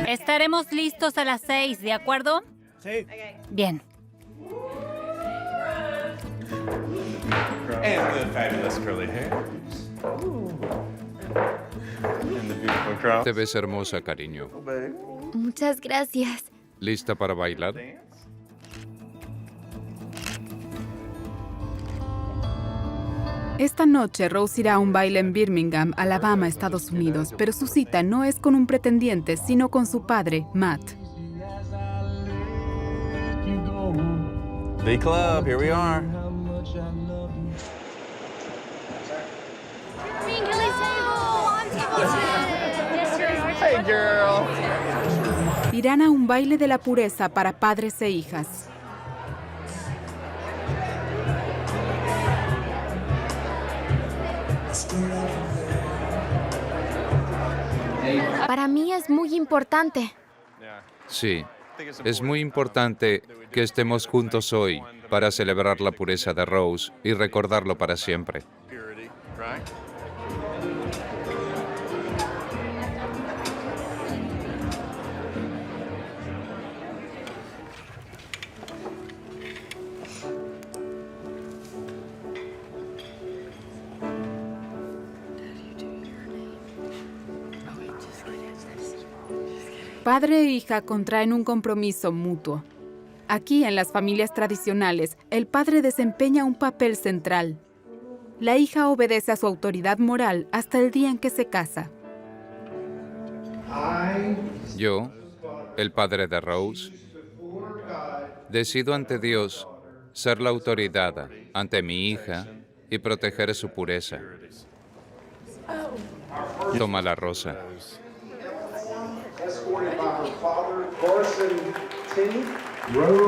Estaremos listos a las 6, ¿de acuerdo? Sí. Bien. And the fabulous curly hair. And the beautiful crown. Te ves hermosa, cariño. Muchas gracias. ¿Lista para bailar? Esta noche Rose irá a un baile en Birmingham, Alabama, Estados Unidos, pero su cita no es con un pretendiente, sino con su padre, Matt. The club, here we are. Hey, girl. Irán a un baile de la pureza para padres e hijas. Para mí es muy importante. Sí. Es muy importante que estemos juntos hoy para celebrar la pureza de Rose y recordarlo para siempre. Purity, right? Padre e hija contraen un compromiso mutuo. Aquí, en las familias tradicionales, el padre desempeña un papel central. La hija obedece a su autoridad moral hasta el día en que se casa. Yo, el padre de Rose, decido ante Dios ser la autoridad ante mi hija y proteger su pureza. Toma la rosa.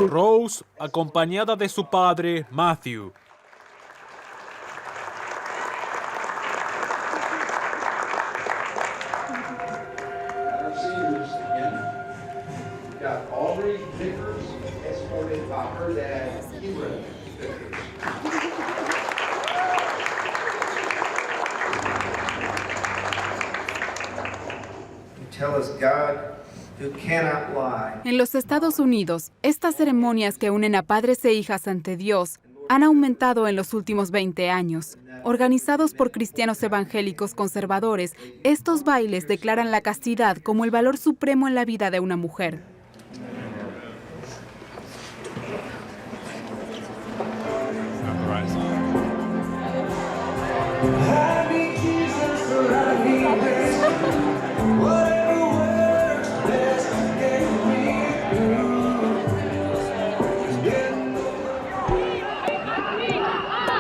Rose, acompañada de su padre, Matthew. En los Estados Unidos, estas ceremonias que unen a padres e hijas ante Dios han aumentado en los últimos 20 años. Organizados por cristianos evangélicos conservadores, estos bailes declaran la castidad como el valor supremo en la vida de una mujer.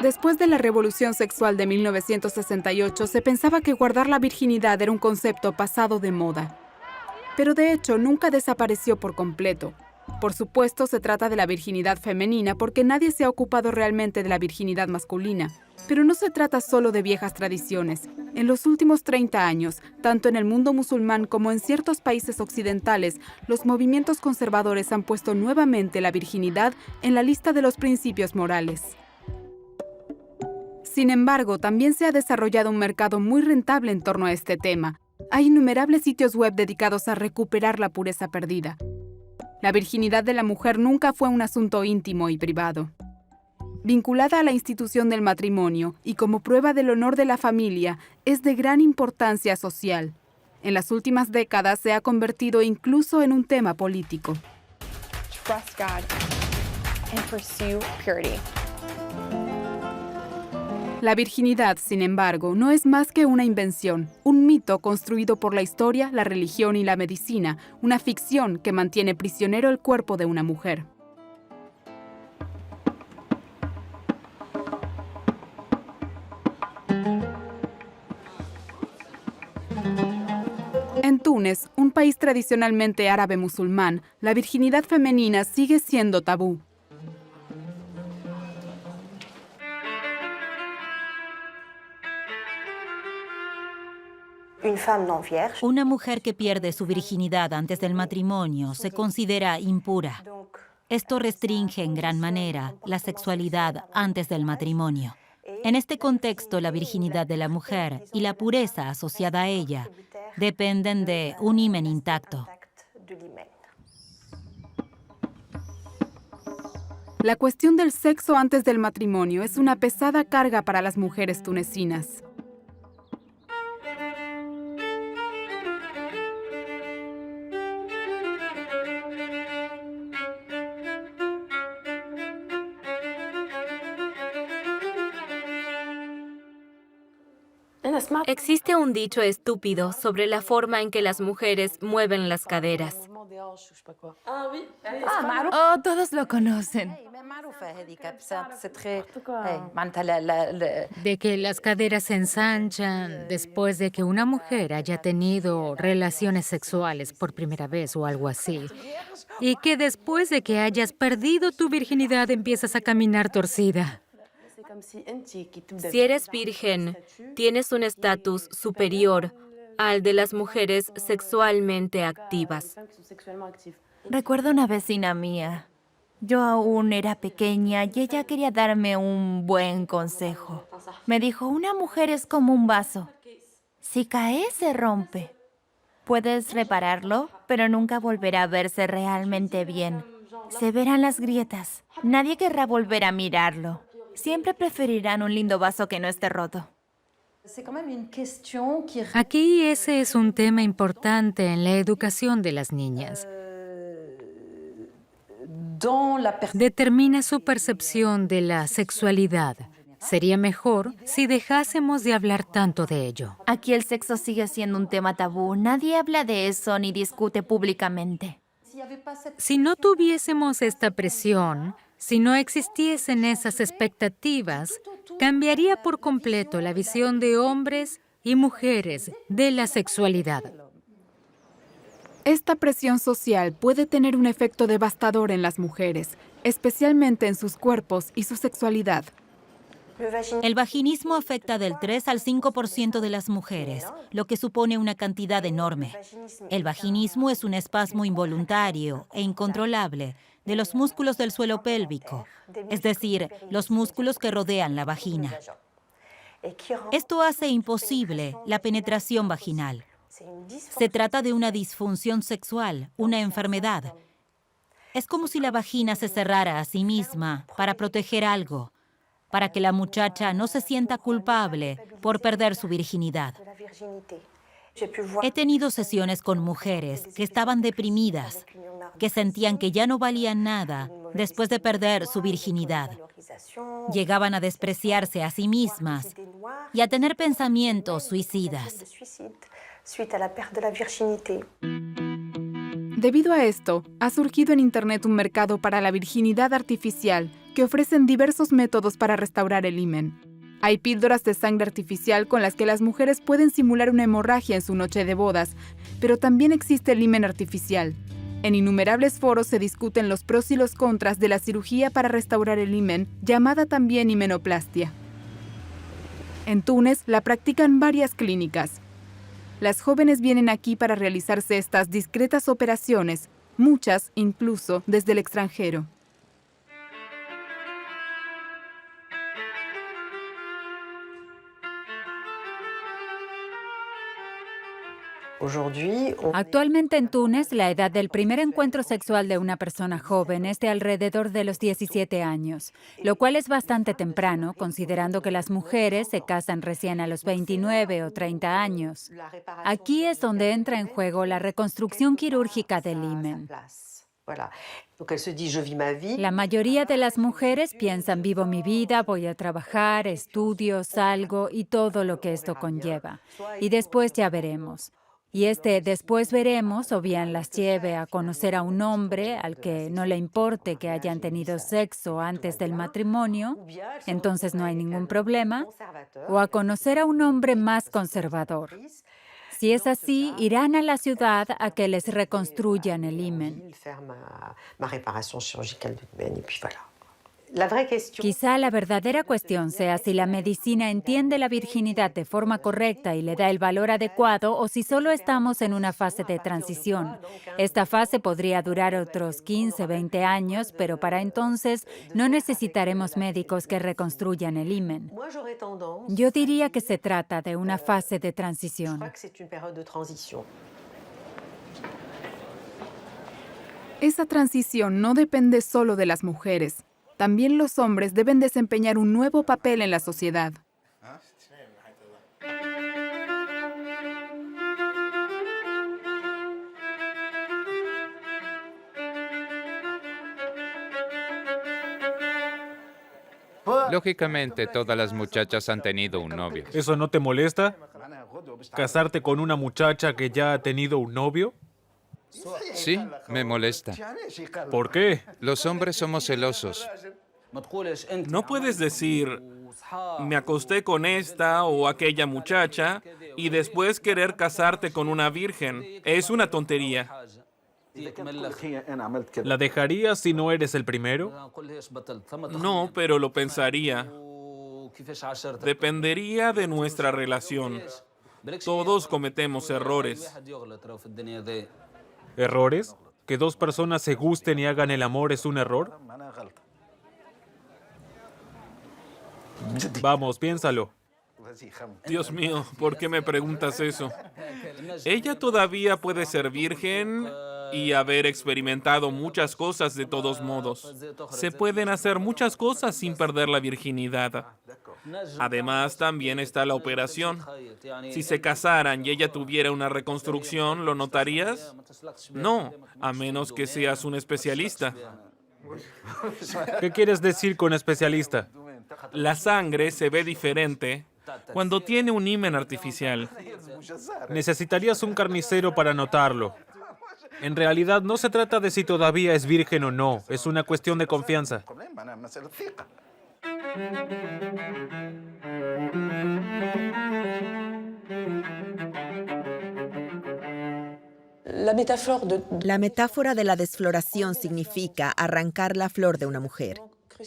Después de la revolución sexual de 1968, se pensaba que guardar la virginidad era un concepto pasado de moda. Pero de hecho, nunca desapareció por completo. Por supuesto, se trata de la virginidad femenina porque nadie se ha ocupado realmente de la virginidad masculina. Pero no se trata solo de viejas tradiciones. En los últimos 30 años, tanto en el mundo musulmán como en ciertos países occidentales, los movimientos conservadores han puesto nuevamente la virginidad en la lista de los principios morales. Sin embargo, también se ha desarrollado un mercado muy rentable en torno a este tema. Hay innumerables sitios web dedicados a recuperar la pureza perdida. La virginidad de la mujer nunca fue un asunto íntimo y privado. Vinculada a la institución del matrimonio y como prueba del honor de la familia, es de gran importancia social. En las últimas décadas se ha convertido incluso en un tema político. Trust God and pursue purity. La virginidad, sin embargo, no es más que una invención, un mito construido por la historia, la religión y la medicina, una ficción que mantiene prisionero el cuerpo de una mujer. En Túnez, un país tradicionalmente árabe musulmán, la virginidad femenina sigue siendo tabú. Una mujer que pierde su virginidad antes del matrimonio se considera impura. Esto restringe en gran manera la sexualidad antes del matrimonio. En este contexto, la virginidad de la mujer y la pureza asociada a ella dependen de un himen intacto. La cuestión del sexo antes del matrimonio es una pesada carga para las mujeres tunecinas. Existe un dicho estúpido sobre la forma en que las mujeres mueven las caderas. Oh, todos lo conocen. De que las caderas se ensanchan después de que una mujer haya tenido relaciones sexuales por primera vez o algo así. Y que después de que hayas perdido tu virginidad empiezas a caminar torcida. Si eres virgen, tienes un estatus superior al de las mujeres sexualmente activas. Recuerdo una vecina mía. Yo aún era pequeña y ella quería darme un buen consejo. Me dijo, una mujer es como un vaso. Si cae, se rompe. Puedes repararlo, pero nunca volverá a verse realmente bien. Se verán las grietas. Nadie querrá volver a mirarlo. Siempre preferirán un lindo vaso que no esté roto. Aquí ese es un tema importante en la educación de las niñas. Determina su percepción de la sexualidad. Sería mejor si dejásemos de hablar tanto de ello. Aquí el sexo sigue siendo un tema tabú. Nadie habla de eso ni discute públicamente. Si no tuviésemos esta presión, si no existiesen esas expectativas, cambiaría por completo la visión de hombres y mujeres de la sexualidad. Esta presión social puede tener un efecto devastador en las mujeres, especialmente en sus cuerpos y su sexualidad. El vaginismo afecta del 3 al 5% de las mujeres, lo que supone una cantidad enorme. El vaginismo es un espasmo involuntario e incontrolable de los músculos del suelo pélvico, es decir, los músculos que rodean la vagina. Esto hace imposible la penetración vaginal. Se trata de una disfunción sexual, una enfermedad. Es como si la vagina se cerrara a sí misma para proteger algo, para que la muchacha no se sienta culpable por perder su virginidad. He tenido sesiones con mujeres que estaban deprimidas, que sentían que ya no valían nada después de perder su virginidad. Llegaban a despreciarse a sí mismas y a tener pensamientos suicidas. Debido a esto, ha surgido en Internet un mercado para la virginidad artificial que ofrecen diversos métodos para restaurar el himen. Hay píldoras de sangre artificial con las que las mujeres pueden simular una hemorragia en su noche de bodas, pero también existe el himen artificial. En innumerables foros se discuten los pros y los contras de la cirugía para restaurar el himen, llamada también himenoplastia. En Túnez la practican varias clínicas. Las jóvenes vienen aquí para realizarse estas discretas operaciones, muchas incluso desde el extranjero. Actualmente en Túnez, la edad del primer encuentro sexual de una persona joven es de alrededor de los 17 años, lo cual es bastante temprano, considerando que las mujeres se casan recién a los 29 o 30 años. Aquí es donde entra en juego la reconstrucción quirúrgica del himen. La mayoría de las mujeres piensan, vivo mi vida, voy a trabajar, estudio, salgo y todo lo que esto conlleva. Y después ya veremos. Y después veremos o bien las lleve a conocer a un hombre al que no le importe que hayan tenido sexo antes del matrimonio, entonces no hay ningún problema, o a conocer a un hombre más conservador. Si es así, irán a la ciudad a que les reconstruyan el himen. Quizá la verdadera cuestión sea si la medicina entiende la virginidad de forma correcta y le da el valor adecuado o si solo estamos en una fase de transición. Esta fase podría durar otros 15, 20 años, pero para entonces no necesitaremos médicos que reconstruyan el himen. Yo diría que se trata de una fase de transición. Esa transición no depende solo de las mujeres. También los hombres deben desempeñar un nuevo papel en la sociedad. Lógicamente, todas las muchachas han tenido un novio. ¿Eso no te molesta? ¿Casarte con una muchacha que ya ha tenido un novio? Sí, me molesta. ¿Por qué? Los hombres somos celosos. No puedes decir, me acosté con esta o aquella muchacha y después querer casarte con una virgen. Es una tontería. ¿La dejarías si no eres el primero? No, pero lo pensaría. Dependería de nuestra relación. Todos cometemos errores. ¿Errores? ¿Que dos personas se gusten y hagan el amor es un error? Vamos, piénsalo. Dios mío, ¿por qué me preguntas eso? Ella todavía puede ser virgen y haber experimentado muchas cosas de todos modos. Se pueden hacer muchas cosas sin perder la virginidad. Además, también está la operación. Si se casaran y ella tuviera una reconstrucción, ¿lo notarías? No, a menos que seas un especialista. ¿Qué quieres decir con especialista? La sangre se ve diferente cuando tiene un himen artificial. Necesitarías un carnicero para notarlo. En realidad, no se trata de si todavía es virgen o no. Es una cuestión de confianza. La metáfora de la desfloración significa arrancar la flor de una mujer.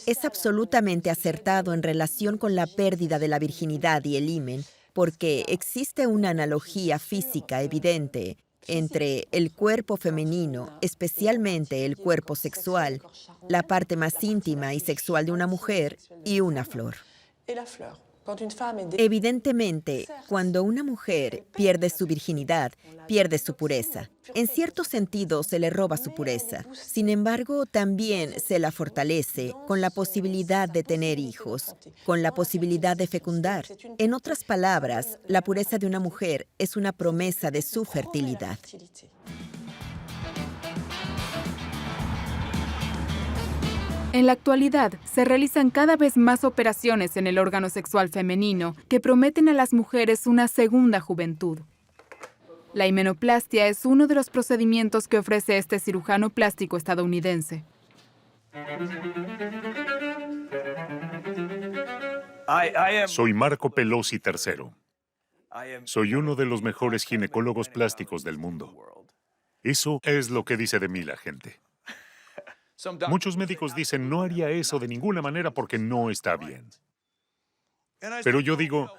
Es absolutamente acertado en relación con la pérdida de la virginidad y el himen, porque existe una analogía física evidente entre el cuerpo femenino, especialmente el cuerpo sexual, la parte más íntima y sexual de una mujer, y una flor. Evidentemente, cuando una mujer pierde su virginidad, pierde su pureza. En cierto sentido, se le roba su pureza. Sin embargo, también se la fortalece con la posibilidad de tener hijos, con la posibilidad de fecundar. En otras palabras, la pureza de una mujer es una promesa de su fertilidad. En la actualidad, se realizan cada vez más operaciones en el órgano sexual femenino que prometen a las mujeres una segunda juventud. La himenoplastia es uno de los procedimientos que ofrece este cirujano plástico estadounidense. Soy Marco Pelosi III. Soy uno de los mejores ginecólogos plásticos del mundo. Eso es lo que dice de mí la gente. Muchos médicos dicen, no haría eso de ninguna manera porque no está bien. Pero yo digo,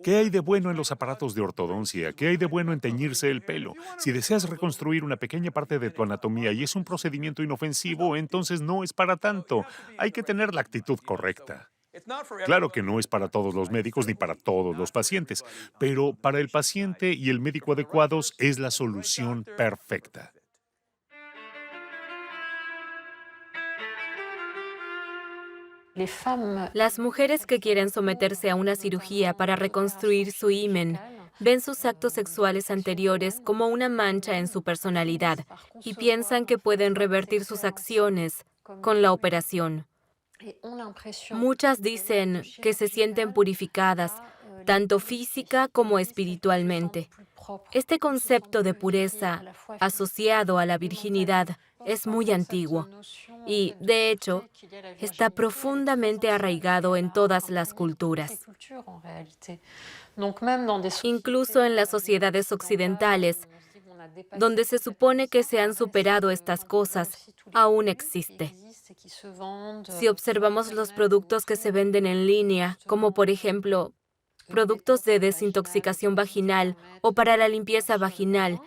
¿qué hay de bueno en los aparatos de ortodoncia? ¿Qué hay de bueno en teñirse el pelo? Si deseas reconstruir una pequeña parte de tu anatomía y es un procedimiento inofensivo, entonces no es para tanto. Hay que tener la actitud correcta. Claro que no es para todos los médicos ni para todos los pacientes, pero para el paciente y el médico adecuados es la solución perfecta. Las mujeres que quieren someterse a una cirugía para reconstruir su himen ven sus actos sexuales anteriores como una mancha en su personalidad y piensan que pueden revertir sus acciones con la operación. Muchas dicen que se sienten purificadas, tanto física como espiritualmente. Este concepto de pureza asociado a la virginidad es muy antiguo y, de hecho, está profundamente arraigado en todas las culturas. Incluso en las sociedades occidentales, donde se supone que se han superado estas cosas, aún existe. Si observamos los productos que se venden en línea, como por ejemplo productos de desintoxicación vaginal o para la limpieza vaginal,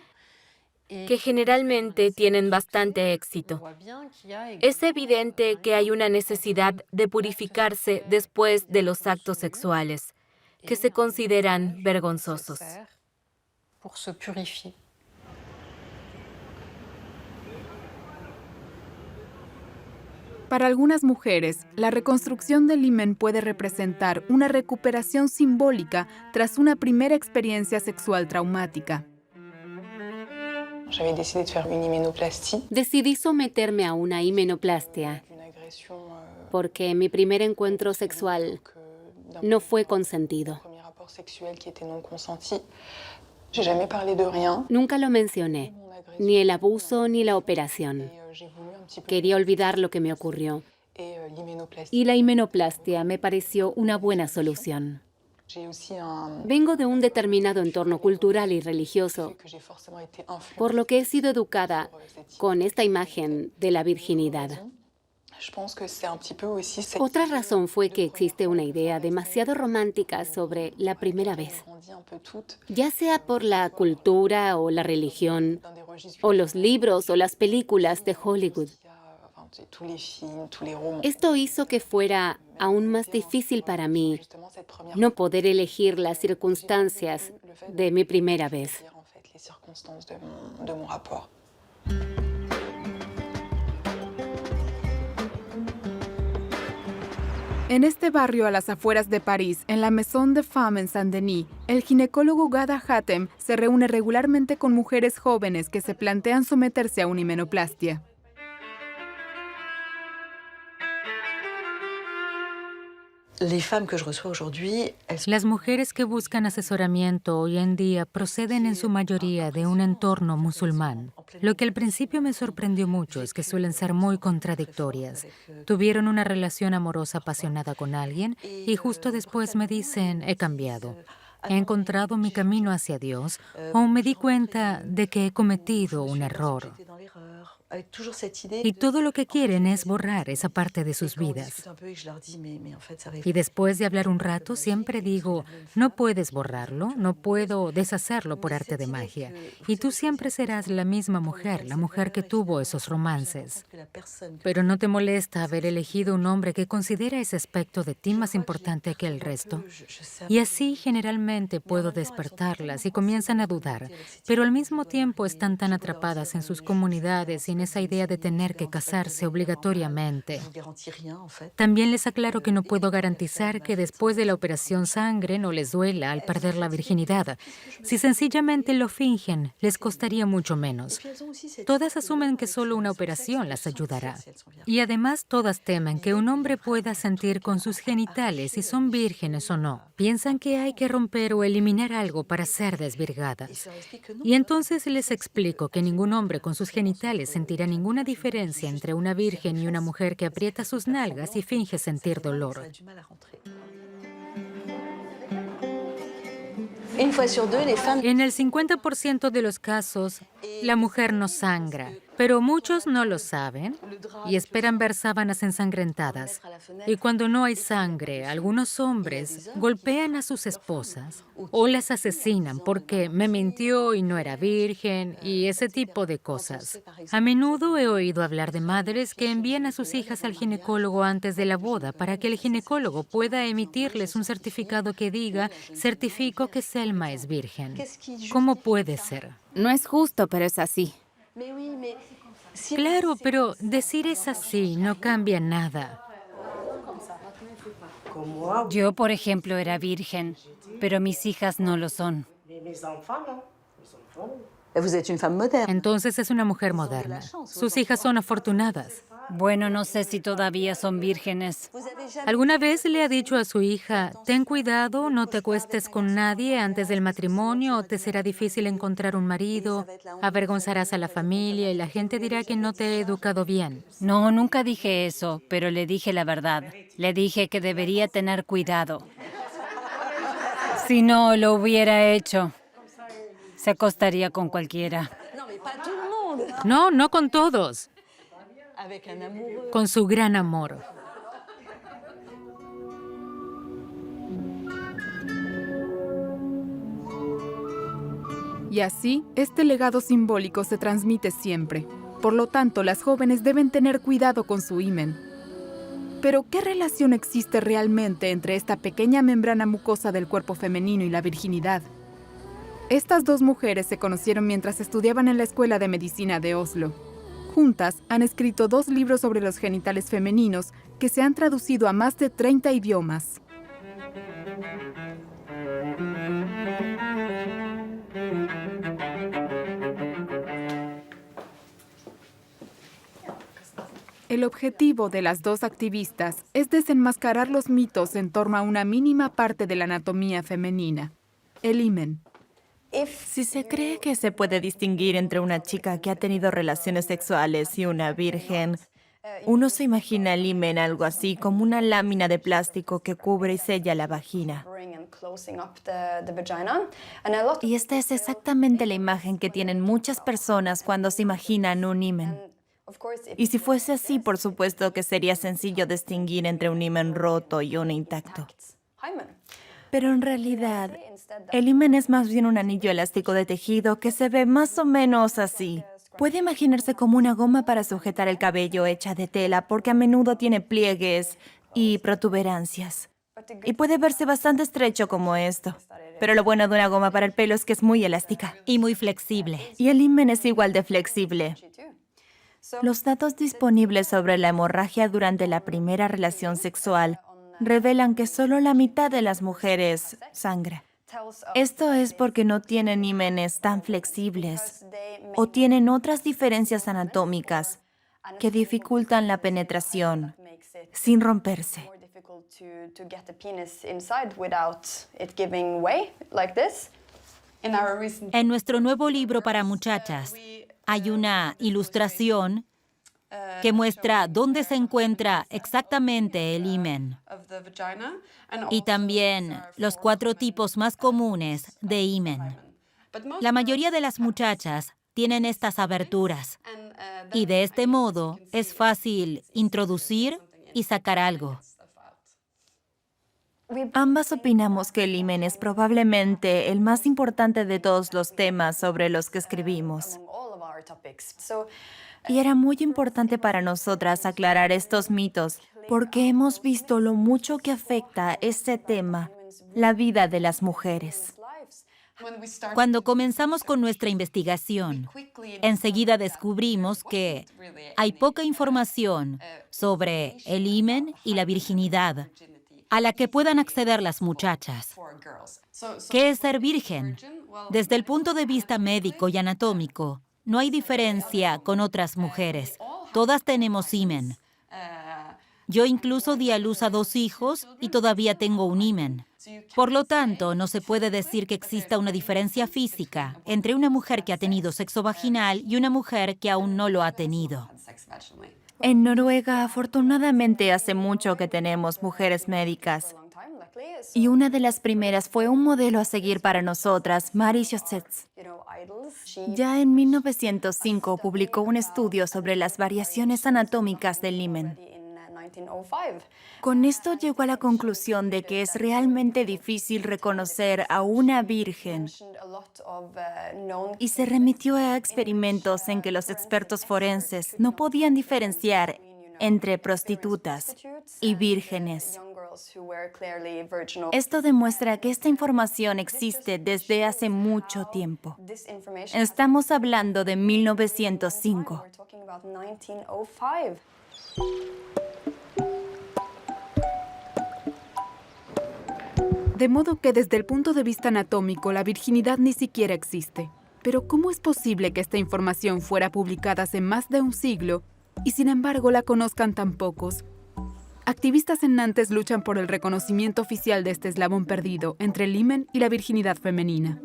que generalmente tienen bastante éxito, es evidente que hay una necesidad de purificarse después de los actos sexuales, que se consideran vergonzosos. Para algunas mujeres, la reconstrucción del himen puede representar una recuperación simbólica tras una primera experiencia sexual traumática. Decidí someterme a una himenoplastia porque mi primer encuentro sexual no fue consentido. Nunca lo mencioné, ni el abuso ni la operación. Quería olvidar lo que me ocurrió. Y la himenoplastia me pareció una buena solución. Vengo de un determinado entorno cultural y religioso, por lo que he sido educada con esta imagen de la virginidad. Otra razón fue que existe una idea demasiado romántica sobre la primera vez, ya sea por la cultura o la religión, o los libros o las películas de Hollywood. Esto hizo que fuera aún más difícil para mí no poder elegir las circunstancias de mi primera vez. En este barrio a las afueras de París, en la Maison de Femmes en Saint-Denis, el ginecólogo Ghada Hatem se reúne regularmente con mujeres jóvenes que se plantean someterse a una himenoplastia. Las mujeres que buscan asesoramiento hoy en día proceden en su mayoría de un entorno musulmán. Lo que al principio me sorprendió mucho es que suelen ser muy contradictorias. Tuvieron una relación amorosa apasionada con alguien y justo después me dicen, he cambiado. He encontrado mi camino hacia Dios o me di cuenta de que he cometido un error. Y todo lo que quieren es borrar esa parte de sus vidas. Y después de hablar un rato, siempre digo, no puedes borrarlo, no puedo deshacerlo por arte de magia. Y tú siempre serás la misma mujer, la mujer que tuvo esos romances. Pero ¿no te molesta haber elegido un hombre que considera ese aspecto de ti más importante que el resto? Y así generalmente puedo despertarlas y comienzan a dudar, pero al mismo tiempo están tan atrapadas en sus comunidades y en esa idea de tener que casarse obligatoriamente. También les aclaro que no puedo garantizar que después de la operación sangren o les duela al perder la virginidad. Si sencillamente lo fingen, les costaría mucho menos. Todas asumen que solo una operación las ayudará. Y además todas temen que un hombre pueda sentir con sus genitales si son vírgenes o no. Piensan que hay que romper o eliminar algo para ser desvirgadas. Y entonces les explico que ningún hombre con sus genitales sentirá ninguna diferencia entre una virgen y una mujer que aprieta sus nalgas y finge sentir dolor. En el 50% de los casos, la mujer no sangra, pero muchos no lo saben y esperan ver sábanas ensangrentadas. Y cuando no hay sangre, algunos hombres golpean a sus esposas o las asesinan porque me mintió y no era virgen y ese tipo de cosas. A menudo he oído hablar de madres que envían a sus hijas al ginecólogo antes de la boda para que el ginecólogo pueda emitirles un certificado que diga, certifico que Selma es virgen. ¿Cómo puede ser? No es justo, pero es así. Claro, pero decir es así no cambia nada. Yo, por ejemplo, era virgen, pero mis hijas no lo son. Entonces es una mujer moderna. Sus hijas son afortunadas. Bueno, no sé si todavía son vírgenes. ¿Alguna vez le ha dicho a su hija, ten cuidado, no te acuestes con nadie antes del matrimonio o te será difícil encontrar un marido, avergonzarás a la familia y la gente dirá que no te he educado bien? No, nunca dije eso, pero le dije la verdad. Le dije que debería tener cuidado. Si no lo hubiera hecho, se acostaría con cualquiera. No, no con todos. con su gran amor. Y así, este legado simbólico se transmite siempre. Por lo tanto, las jóvenes deben tener cuidado con su himen. Pero, ¿qué relación existe realmente entre esta pequeña membrana mucosa del cuerpo femenino y la virginidad? Estas dos mujeres se conocieron mientras estudiaban en la Escuela de Medicina de Oslo. Juntas han escrito 2 libros sobre los genitales femeninos que se han traducido a más de 30 idiomas. El objetivo de las dos activistas es desenmascarar los mitos en torno a una mínima parte de la anatomía femenina, el himen. Si se cree que se puede distinguir entre una chica que ha tenido relaciones sexuales y una virgen, uno se imagina el himen algo así como una lámina de plástico que cubre y sella la vagina. Y esta es exactamente la imagen que tienen muchas personas cuando se imaginan un himen. Y si fuese así, por supuesto que sería sencillo distinguir entre un himen roto y uno intacto. Pero en realidad, el himen es más bien un anillo elástico de tejido que se ve más o menos así. Puede imaginarse como una goma para sujetar el cabello hecha de tela porque a menudo tiene pliegues y protuberancias. Y puede verse bastante estrecho como esto. Pero lo bueno de una goma para el pelo es que es muy elástica. Y muy flexible. Y el himen es igual de flexible. Los datos disponibles sobre la hemorragia durante la primera relación sexual revelan que solo la mitad de las mujeres sangra. Esto es porque no tienen himenes tan flexibles o tienen otras diferencias anatómicas que dificultan la penetración sin romperse. En nuestro nuevo libro para muchachas hay una ilustración que muestra dónde se encuentra exactamente el himen y también los 4 tipos más comunes de himen. La mayoría de las muchachas tienen estas aberturas y de este modo es fácil introducir y sacar algo. Ambas opinamos que el himen es probablemente el más importante de todos los temas sobre los que escribimos. Y era muy importante para nosotras aclarar estos mitos, porque hemos visto lo mucho que afecta este tema, la vida de las mujeres. Cuando comenzamos con nuestra investigación, enseguida descubrimos que hay poca información sobre el himen y la virginidad a la que puedan acceder las muchachas. ¿Qué es ser virgen? Desde el punto de vista médico y anatómico, no hay diferencia con otras mujeres. Todas tenemos himen. Yo incluso di a luz a 2 hijos y todavía tengo un himen. Por lo tanto, no se puede decir que exista una diferencia física entre una mujer que ha tenido sexo vaginal y una mujer que aún no lo ha tenido. En Noruega, afortunadamente, hace mucho que tenemos mujeres médicas. Y una de las primeras fue un modelo a seguir para nosotras, Mari Josets. Ya en 1905 publicó un estudio sobre las variaciones anatómicas del himen. Con esto llegó a la conclusión de que es realmente difícil reconocer a una virgen y se remitió a experimentos en que los expertos forenses no podían diferenciar entre prostitutas y vírgenes. Esto demuestra que esta información existe desde hace mucho tiempo. Estamos hablando de 1905. De modo que desde el punto de vista anatómico, la virginidad ni siquiera existe. Pero ¿cómo es posible que esta información fuera publicada hace más de un siglo y sin embargo la conozcan tan pocos? Activistas en Nantes luchan por el reconocimiento oficial de este eslabón perdido entre el himen y la virginidad femenina.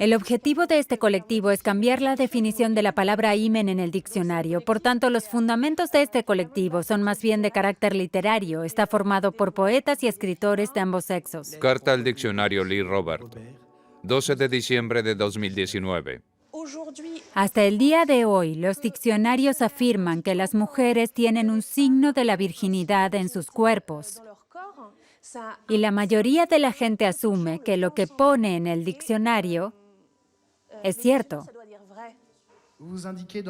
El objetivo de este colectivo es cambiar la definición de la palabra himen en el diccionario. Por tanto, los fundamentos de este colectivo son más bien de carácter literario. Está formado por poetas y escritores de ambos sexos. Carta al diccionario Lee Robert, 12 de diciembre de 2019. Hasta el día de hoy, los diccionarios afirman que las mujeres tienen un signo de la virginidad en sus cuerpos. Y la mayoría de la gente asume que lo que pone en el diccionario es cierto.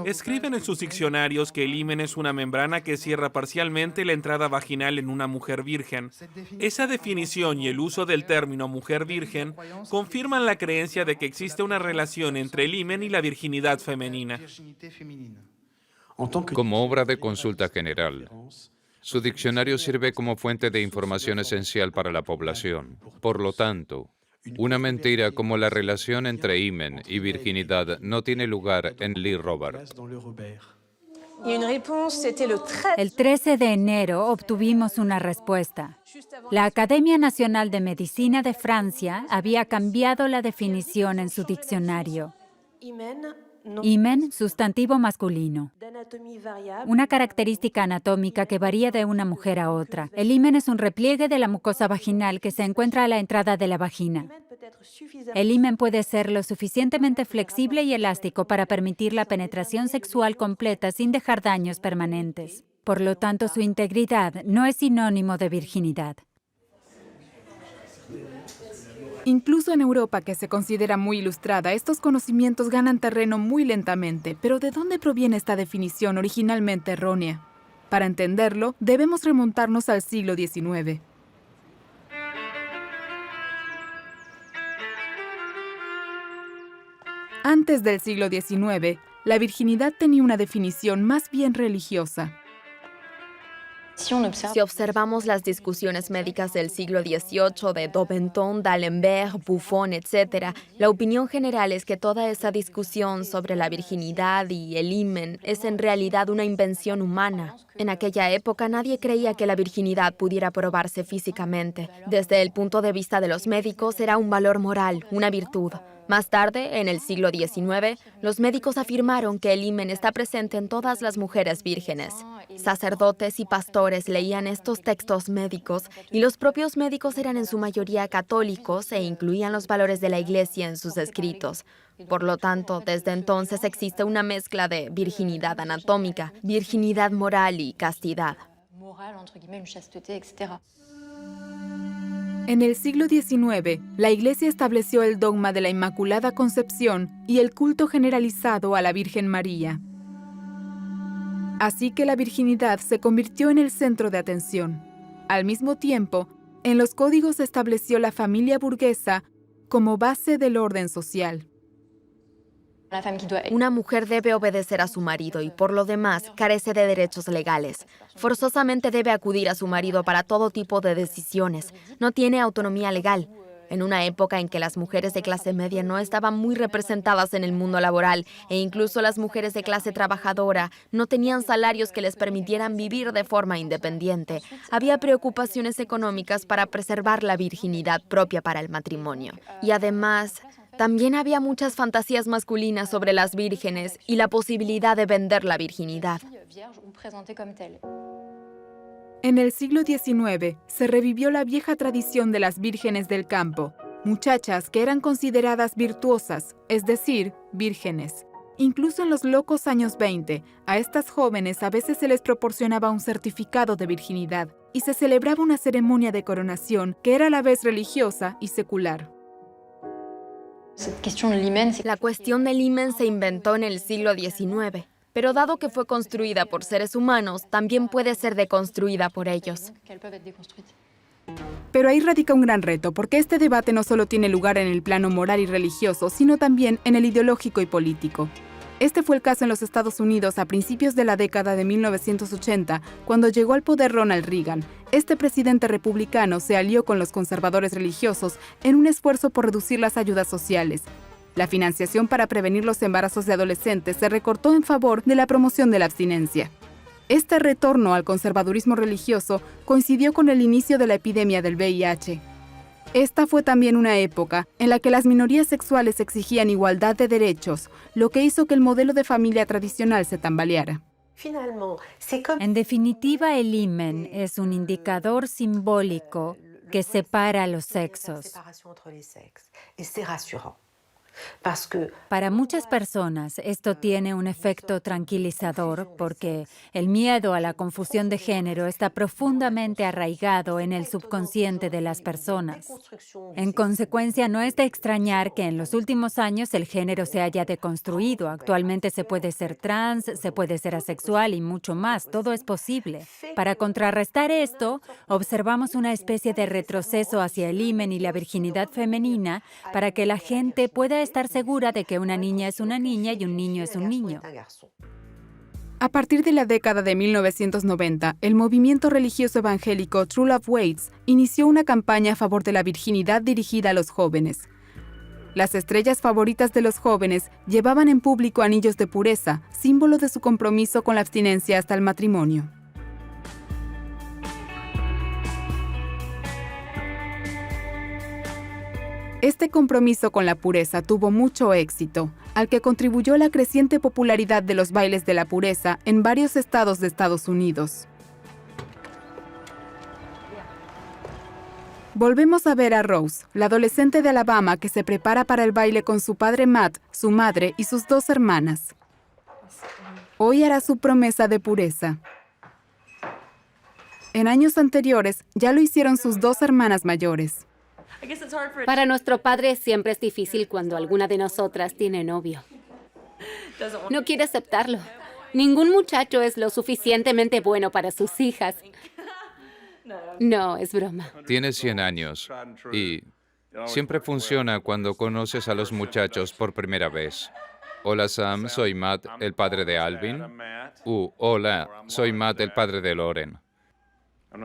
Escriben en sus diccionarios que el himen es una membrana que cierra parcialmente la entrada vaginal en una mujer virgen. Esa definición y el uso del término mujer virgen confirman la creencia de que existe una relación entre el himen y la virginidad femenina. Como obra de consulta general, su diccionario sirve como fuente de información esencial para la población. Por lo tanto, una mentira como la relación entre himen y virginidad no tiene lugar en Lee Robert. El 13 de enero obtuvimos una respuesta. La Academia Nacional de Medicina de Francia había cambiado la definición en su diccionario. Himen, sustantivo masculino. Una característica anatómica que varía de una mujer a otra. El himen es un repliegue de la mucosa vaginal que se encuentra a la entrada de la vagina. El himen puede ser lo suficientemente flexible y elástico para permitir la penetración sexual completa sin dejar daños permanentes. Por lo tanto, su integridad no es sinónimo de virginidad. Incluso en Europa, que se considera muy ilustrada, estos conocimientos ganan terreno muy lentamente. Pero ¿de dónde proviene esta definición originalmente errónea? Para entenderlo, debemos remontarnos al siglo XIX. Antes del siglo XIX, la virginidad tenía una definición más bien religiosa. Si observamos las discusiones médicas del siglo XVIII de Daubenton, d'Alembert, Buffon, etc., la opinión general es que toda esa discusión sobre la virginidad y el himen es en realidad una invención humana. En aquella época nadie creía que la virginidad pudiera probarse físicamente. Desde el punto de vista de los médicos era un valor moral, una virtud. Más tarde, en el siglo XIX, los médicos afirmaron que el himen está presente en todas las mujeres vírgenes. Sacerdotes y pastores leían estos textos médicos y los propios médicos eran en su mayoría católicos e incluían los valores de la Iglesia en sus escritos. Por lo tanto, desde entonces existe una mezcla de virginidad anatómica, virginidad moral y castidad. En el siglo XIX, la Iglesia estableció el dogma de la Inmaculada Concepción y el culto generalizado a la Virgen María. Así que la virginidad se convirtió en el centro de atención. Al mismo tiempo, en los códigos se estableció la familia burguesa como base del orden social. Una mujer debe obedecer a su marido y, por lo demás, carece de derechos legales. Forzosamente debe acudir a su marido para todo tipo de decisiones. No tiene autonomía legal. En una época en que las mujeres de clase media no estaban muy representadas en el mundo laboral e incluso las mujeres de clase trabajadora no tenían salarios que les permitieran vivir de forma independiente, había preocupaciones económicas para preservar la virginidad propia para el matrimonio. Y además, también había muchas fantasías masculinas sobre las vírgenes y la posibilidad de vender la virginidad. En el siglo XIX se revivió la vieja tradición de las vírgenes del campo, muchachas que eran consideradas virtuosas, es decir, vírgenes. Incluso en los locos años 20, a estas jóvenes a veces se les proporcionaba un certificado de virginidad y se celebraba una ceremonia de coronación que era a la vez religiosa y secular. La cuestión del himen se inventó en el siglo XIX. Pero dado que fue construida por seres humanos, también puede ser deconstruida por ellos. Pero ahí radica un gran reto, porque este debate no solo tiene lugar en el plano moral y religioso, sino también en el ideológico y político. Este fue el caso en los Estados Unidos a principios de la década de 1980, cuando llegó al poder Ronald Reagan. Este presidente republicano se alió con los conservadores religiosos en un esfuerzo por reducir las ayudas sociales. La financiación para prevenir los embarazos de adolescentes se recortó en favor de la promoción de la abstinencia. Este retorno al conservadurismo religioso coincidió con el inicio de la epidemia del VIH. Esta fue también una época en la que las minorías sexuales exigían igualdad de derechos, lo que hizo que el modelo de familia tradicional se tambaleara. En definitiva, el himen es un indicador simbólico que separa los sexos. Para muchas personas esto tiene un efecto tranquilizador porque el miedo a la confusión de género está profundamente arraigado en el subconsciente de las personas. En consecuencia, no es de extrañar que en los últimos años el género se haya deconstruido. Actualmente se puede ser trans, se puede ser asexual y mucho más. Todo es posible. Para contrarrestar esto, observamos una especie de retroceso hacia el himen y la virginidad femenina para que la gente pueda estar segura de que una niña es una niña y un niño es un niño. A partir de la década de 1990, el movimiento religioso evangélico True Love Waits inició una campaña a favor de la virginidad dirigida a los jóvenes. Las estrellas favoritas de los jóvenes llevaban en público anillos de pureza, símbolo de su compromiso con la abstinencia hasta el matrimonio. Este compromiso con la pureza tuvo mucho éxito, al que contribuyó la creciente popularidad de los bailes de la pureza en varios estados de Estados Unidos. Volvemos a ver a Rose, la adolescente de Alabama que se prepara para el baile con su padre Matt, su madre y sus 2 hermanas. Hoy hará su promesa de pureza. En años anteriores ya lo hicieron sus 2 hermanas mayores. Para nuestro padre siempre es difícil cuando alguna de nosotras tiene novio. No quiere aceptarlo. Ningún muchacho es lo suficientemente bueno para sus hijas. No, es broma. Tiene 100 años y siempre funciona cuando conoces a los muchachos por primera vez. Hola Sam, soy Matt, el padre de Alvin. Hola, soy Matt, el padre de Lauren.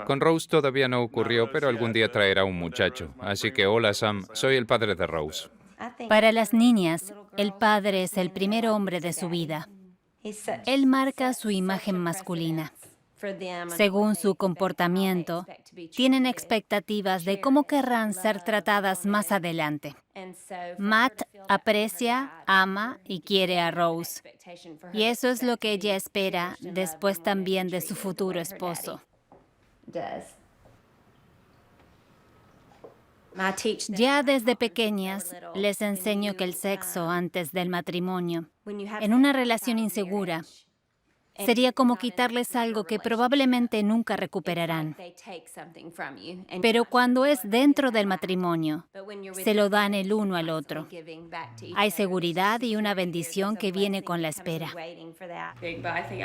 Con Rose todavía no ocurrió, pero algún día traerá un muchacho. Así que hola Sam, soy el padre de Rose. Para las niñas, el padre es el primer hombre de su vida. Él marca su imagen masculina. Según su comportamiento, tienen expectativas de cómo querrán ser tratadas más adelante. Matt aprecia, ama y quiere a Rose. Y eso es lo que ella espera después también de su futuro esposo. Ya desde pequeñas les enseño que el sexo antes del matrimonio, en una relación insegura, sería como quitarles algo que probablemente nunca recuperarán. Pero cuando es dentro del matrimonio, se lo dan el uno al otro. Hay seguridad y una bendición que viene con la espera.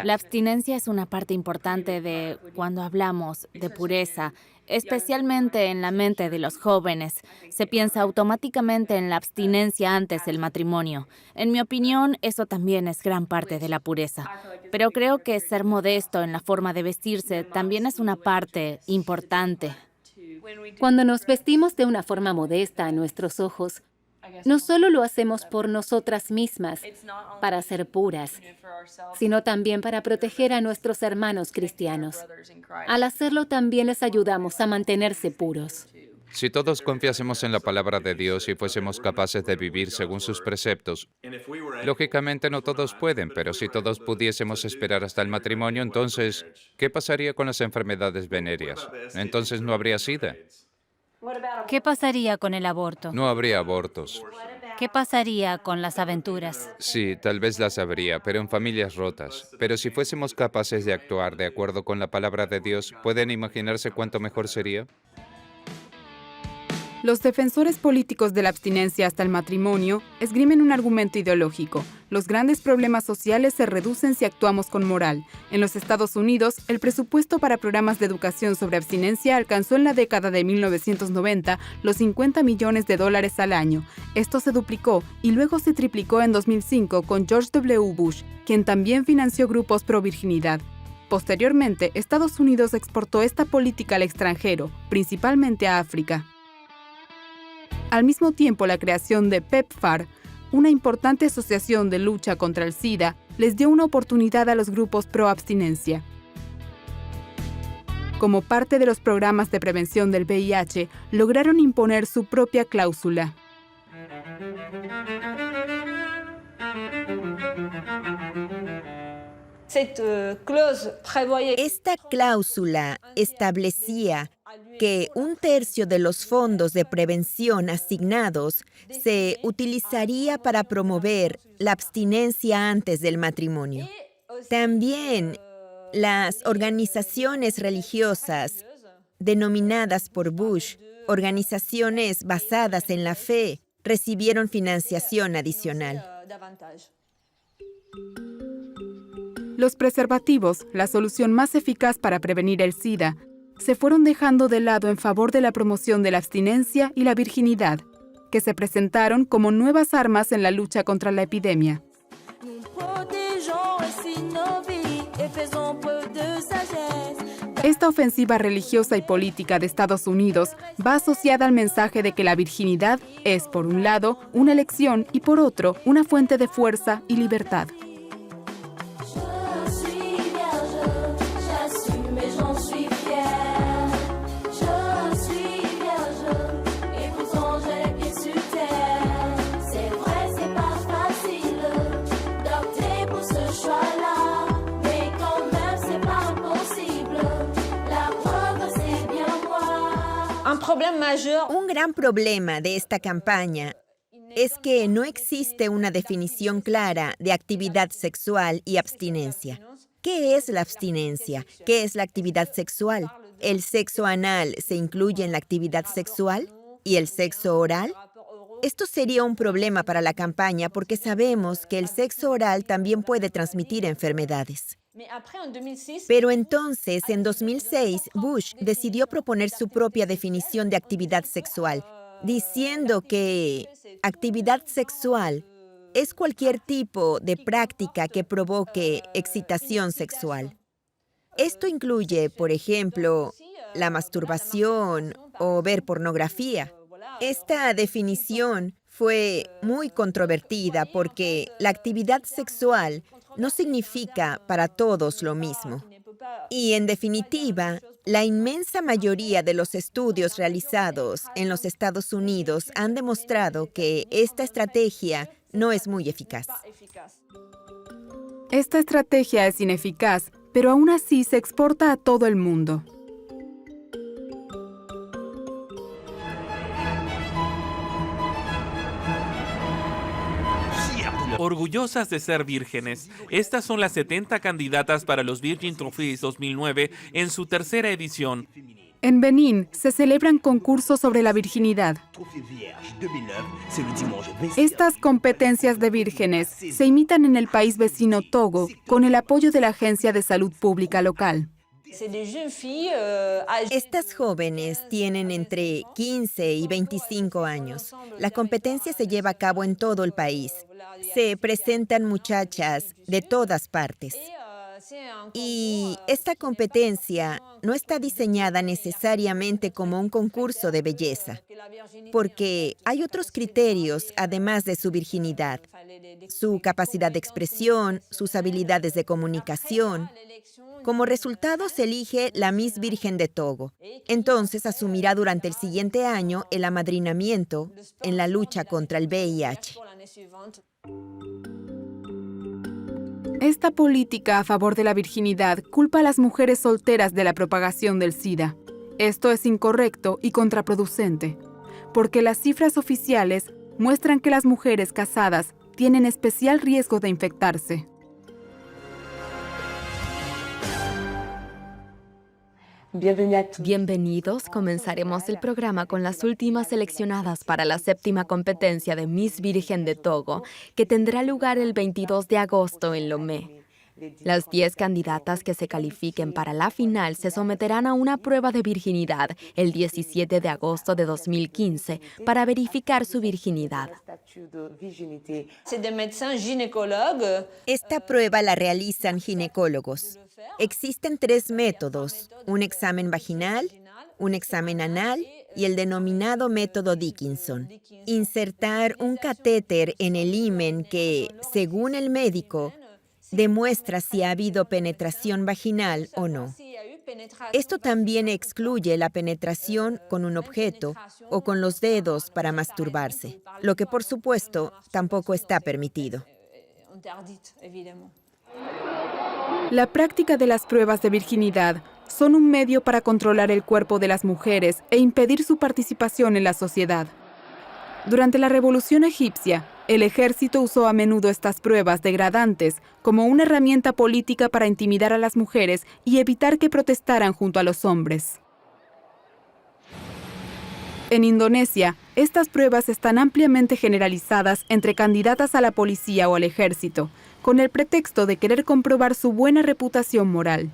La abstinencia es una parte importante de cuando hablamos de pureza, especialmente en la mente de los jóvenes. Se piensa automáticamente en la abstinencia antes del matrimonio. En mi opinión, eso también es gran parte de la pureza. Pero creo que ser modesto en la forma de vestirse también es una parte importante. Cuando nos vestimos de una forma modesta a nuestros ojos, no solo lo hacemos por nosotras mismas, para ser puras, sino también para proteger a nuestros hermanos cristianos. Al hacerlo también les ayudamos a mantenerse puros. Si todos confiásemos en la palabra de Dios y fuésemos capaces de vivir según sus preceptos, lógicamente no todos pueden, pero si todos pudiésemos esperar hasta el matrimonio, entonces, ¿qué pasaría con las enfermedades venéreas? Entonces no habría SIDA. ¿Qué pasaría con el aborto? No habría abortos. ¿Qué pasaría con las aventuras? Sí, tal vez las habría, pero en familias rotas. Pero si fuésemos capaces de actuar de acuerdo con la palabra de Dios, ¿pueden imaginarse cuánto mejor sería? Los defensores políticos de la abstinencia hasta el matrimonio esgrimen un argumento ideológico. Los grandes problemas sociales se reducen si actuamos con moral. En los Estados Unidos, el presupuesto para programas de educación sobre abstinencia alcanzó en la década de 1990 los $50 millones al año. Esto se duplicó y luego se triplicó en 2005 con George W. Bush, quien también financió grupos pro virginidad. Posteriormente, Estados Unidos exportó esta política al extranjero, principalmente a África. Al mismo tiempo, la creación de PEPFAR, una importante asociación de lucha contra el SIDA, les dio una oportunidad a los grupos pro-abstinencia. Como parte de los programas de prevención del VIH, lograron imponer su propia cláusula. Esta cláusula establecía que 1/3 de los fondos de prevención asignados se utilizaría para promover la abstinencia antes del matrimonio. También las organizaciones religiosas denominadas por Bush, organizaciones basadas en la fe, recibieron financiación adicional. Los preservativos, la solución más eficaz para prevenir el SIDA, se fueron dejando de lado en favor de la promoción de la abstinencia y la virginidad, que se presentaron como nuevas armas en la lucha contra la epidemia. Esta ofensiva religiosa y política de Estados Unidos va asociada al mensaje de que la virginidad es, por un lado, una elección y, por otro, una fuente de fuerza y libertad. Un gran problema de esta campaña es que no existe una definición clara de actividad sexual y abstinencia. ¿Qué es la abstinencia? ¿Qué es la actividad sexual? ¿El sexo anal se incluye en la actividad sexual? ¿Y el sexo oral? Esto sería un problema para la campaña porque sabemos que el sexo oral también puede transmitir enfermedades. Pero entonces, en 2006, Bush decidió proponer su propia definición de actividad sexual, diciendo que actividad sexual es cualquier tipo de práctica que provoque excitación sexual. Esto incluye, por ejemplo, la masturbación o ver pornografía. Esta definición fue muy controvertida porque la actividad sexual no significa para todos lo mismo. Y, en definitiva, la inmensa mayoría de los estudios realizados en los Estados Unidos han demostrado que esta estrategia no es muy eficaz. Esta estrategia es ineficaz, pero aún así se exporta a todo el mundo. Orgullosas de ser vírgenes, estas son las 70 candidatas para los Virgin Trophies 2009 en su tercera edición. En Benín se celebran concursos sobre la virginidad. Estas competencias de vírgenes se imitan en el país vecino Togo con el apoyo de la Agencia de Salud Pública local. Estas jóvenes tienen entre 15 y 25 años. La competencia se lleva a cabo en todo el país. Se presentan muchachas de todas partes. Y esta competencia no está diseñada necesariamente como un concurso de belleza, porque hay otros criterios además de su virginidad, su capacidad de expresión, sus habilidades de comunicación. Como resultado se elige la Miss Virgen de Togo. Entonces asumirá durante el siguiente año el amadrinamiento en la lucha contra el VIH. Esta política a favor de la virginidad culpa a las mujeres solteras de la propagación del SIDA. Esto es incorrecto y contraproducente, porque las cifras oficiales muestran que las mujeres casadas tienen especial riesgo de infectarse. Bienvenidos, comenzaremos el programa con las últimas seleccionadas para la 7ª competencia de Miss Virgen de Togo, que tendrá lugar el 22 de agosto en Lomé. Las 10 candidatas que se califiquen para la final se someterán a una prueba de virginidad el 17 de agosto de 2015 para verificar su virginidad. Esta prueba la realizan ginecólogos. Existen 3 métodos: un examen vaginal, un examen anal y el denominado método Dickinson. Insertar un catéter en el himen que, según el médico, demuestra si ha habido penetración vaginal o no. Esto también excluye la penetración con un objeto o con los dedos para masturbarse, lo que por supuesto tampoco está permitido. La práctica de las pruebas de virginidad son un medio para controlar el cuerpo de las mujeres e impedir su participación en la sociedad. Durante la Revolución Egipcia, el ejército usó a menudo estas pruebas degradantes como una herramienta política para intimidar a las mujeres y evitar que protestaran junto a los hombres. En Indonesia, estas pruebas están ampliamente generalizadas entre candidatas a la policía o al ejército, con el pretexto de querer comprobar su buena reputación moral.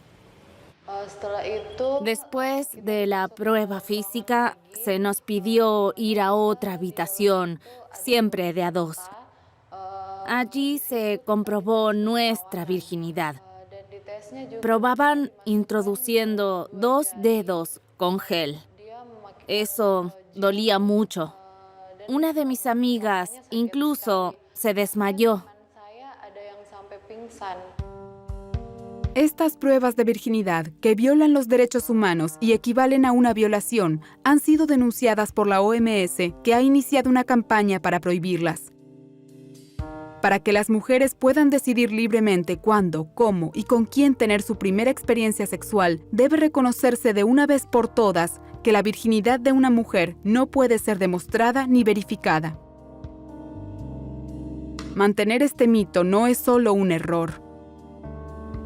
Después de la prueba física, se nos pidió ir a otra habitación, siempre de a dos. Allí se comprobó nuestra virginidad. Probaban introduciendo 2 dedos con gel. Eso dolía mucho. Una de mis amigas incluso se desmayó. Estas pruebas de virginidad, que violan los derechos humanos y equivalen a una violación, han sido denunciadas por la OMS, que ha iniciado una campaña para prohibirlas. Para que las mujeres puedan decidir libremente cuándo, cómo y con quién tener su primera experiencia sexual, debe reconocerse de una vez por todas que la virginidad de una mujer no puede ser demostrada ni verificada. Mantener este mito no es solo un error.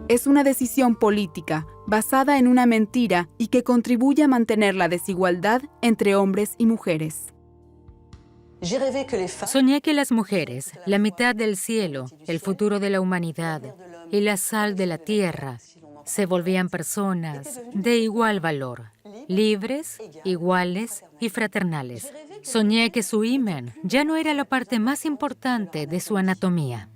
Es una decisión política basada en una mentira y que contribuye a mantener la desigualdad entre hombres y mujeres. Soñé que las mujeres, la mitad del cielo, el futuro de la humanidad y la sal de la tierra, se volvían personas de igual valor, libres, iguales y fraternales. Soñé que su himen ya no era la parte más importante de su anatomía.